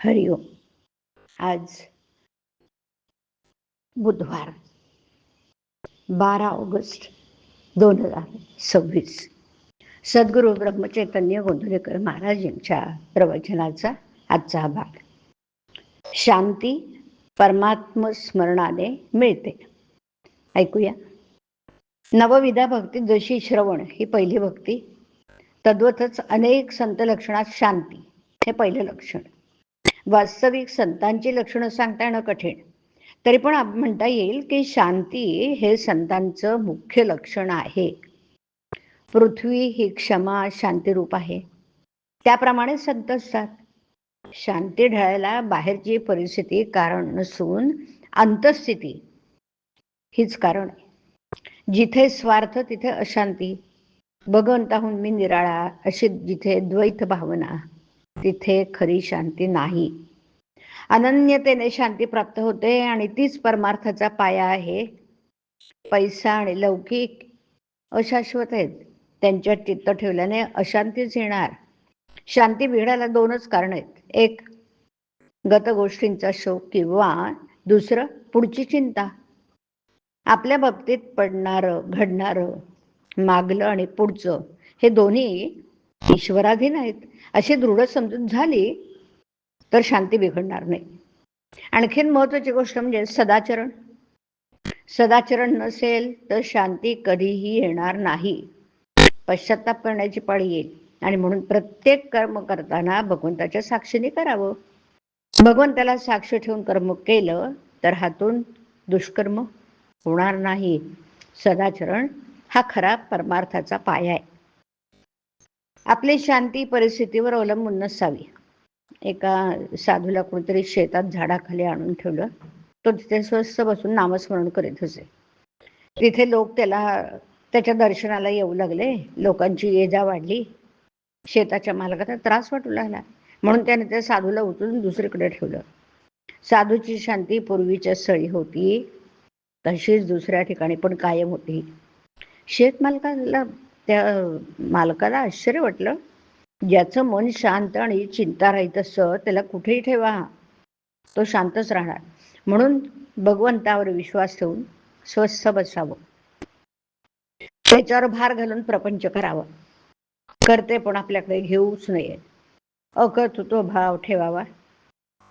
हरिओम. आज बुधवार 12 ऑगस्ट 2026. सद्गुरू ब्रह्मचैतन्य गोंधळेकर महाराज यांच्या प्रवचनाचा आजचा हा भाग. शांती परमात्म स्मरणाने मिळते. ऐकूया. नवविधा भक्ती जशी श्रवण ही पहिली भक्ती, तद्वतच अनेक संत लक्षणात शांती हे पहिलं लक्षण. वास्तविक संतांची लक्षणं सांगता येणं कठीण, तरी पण म्हणता येईल की शांती हे संतांचं मुख्य लक्षण आहे. पृथ्वी ही क्षमा शांतीरूप आहे, त्याप्रमाणे संत असतात. शांती ढळायला बाहेरची परिस्थिती कारण नसून अंतःस्थिती हीच कारण आहे. जिथे स्वार्थ तिथे अशांती, भगवंताहून मी निराळा अशी जिथे द्वैत भावना, तिथे खरी शांती नाही. अनन्यतेने शांती प्राप्त होते आणि तीच परमार्थाचा पाया आहे. पैसा आणि लौकिक अशाश्वत आहेत, त्यांच्यात चित्त ठेवल्याने अशांतीच येणार. शांती बिघडायला दोनच कारण आहेत. एक, गत गोष्टींचा शोक किंवा दुसरं पुढची चिंता. आपल्या बाबतीत पडणारं, घडणारं, मागलं आणि पुढचं हे दोन्ही ईश्वराधीन आहेत अशी दृढ समजूत झाली तर शांती बिघडणार नाही. आणखीन महत्वाची गोष्ट म्हणजे सदाचरण. सदाचरण नसेल तर शांती कधीही येणार नाही. पश्चाताप करण्याची पाळी येईल. आणि म्हणून प्रत्येक कर्म करताना भगवंताच्या साक्षीने करावं. भगवंताला साक्ष ठेवून कर्म केलं तर हातून दुष्कर्म होणार नाही. सदाचरण हा खरा परमार्थाचा पाया आहे. आपली शांती परिस्थितीवर अवलंबून नसावी. एका साधूला कोणतरी शेतात झाडाखाली आणून ठेवलं. तो तिथे स्वस्थ बसून नामस्मरण करीत असे. तिथे लोक त्याच्या दर्शनाला येऊ लागले. लोकांची ये जा वाढली. शेताच्या मालकाला त्रास वाटू लागला, म्हणून त्याने त्या साधूला उचलून दुसरीकडे ठेवलं. साधूची शांती पूर्वीच्या स्थळी होती, तशीच दुसऱ्या ठिकाणी पण कायम होती. त्या मालकाला आश्चर्य वाटलं. ज्याचं मन शांत आणि चिंता राहीत असतं त्याला कुठेही ठेवा, तो शांतच राहणार. म्हणून भगवंतावर विश्वास ठेवून स्वस्थ बसावं. त्याच्यावर भार घालून प्रपंच करावा. करते पण आपल्याकडे घेऊच नये. अकर्तृत्व भाव ठेवावा.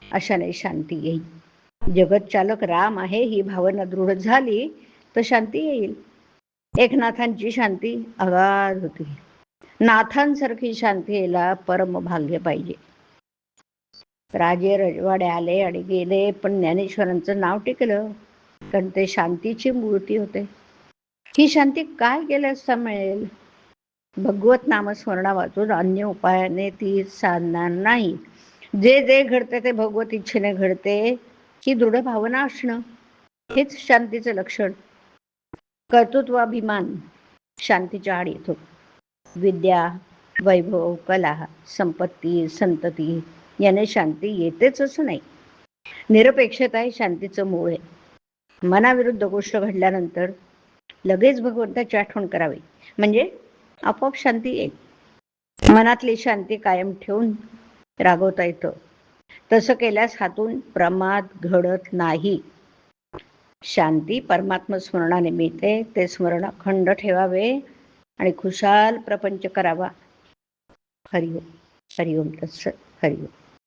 अशाने शांती येईल. जगत चालक राम आहे ही भावना दृढ झाली तर शांती येईल. एकनाथांची शांती अगाध होती. नाथांसारखी शांती यायला परम भाग्य पाहिजे. राजे रजवाडे आले आणि गेले, पण ज्ञानेश्वरांचं नाव टिकलं, कारण ते शांतीची मूर्ती होते. ही शांती काय केलं असता मिळेल? भगवत नामस्मरणा वाचून अन्य उपायाने ती साधणार नाही. जे जे घडते ते भगवत इच्छेने घडते ही दृढ भावना असणं हेच शांतीचं लक्षण. कर्तृत्वाभिमान शांतीच्या आड येतो. विद्या, वैभव, कला, संपत्ती, संतती याने शांती येतेच असं नाही. निरपेक्षता हे शांतीचं मूळ आहे. मनाविरुद्ध गोष्ट घडल्यानंतर लगेच भगवंताची आठवण करावी, म्हणजे आपोआप शांती येईल. मनातली शांती कायम ठेवून रागवता येतं. तसं केल्यास हातून प्रमाद घडत नाही. शांती परमात्म स्मरणाने मिळते. ते स्मरण अखंड ठेवावे आणि खुशाल प्रपंच करावा. हरिओम. हरिओम तत्सत. हरिओम.